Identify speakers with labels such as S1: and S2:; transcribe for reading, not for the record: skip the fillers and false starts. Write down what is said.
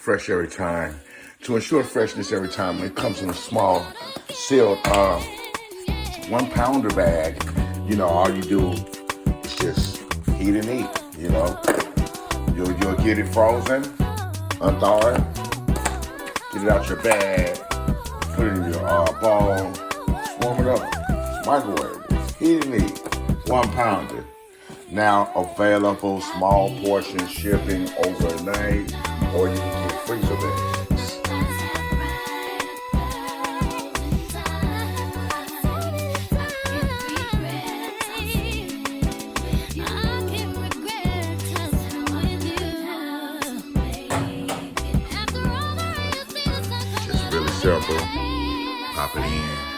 S1: fresh every time. To ensure freshness every time, it comes in a small sealed 1 pounder bag. You know, all you do is just heat and eat. You know, you'll get it frozen, unthaw it, get it out your bag, put it in your bowl, warm it up, microwave it, heat and eat. 1 pounder. Now available, small portion shipping overnight, or you can get freezer bags. Just really simple. Pop it in.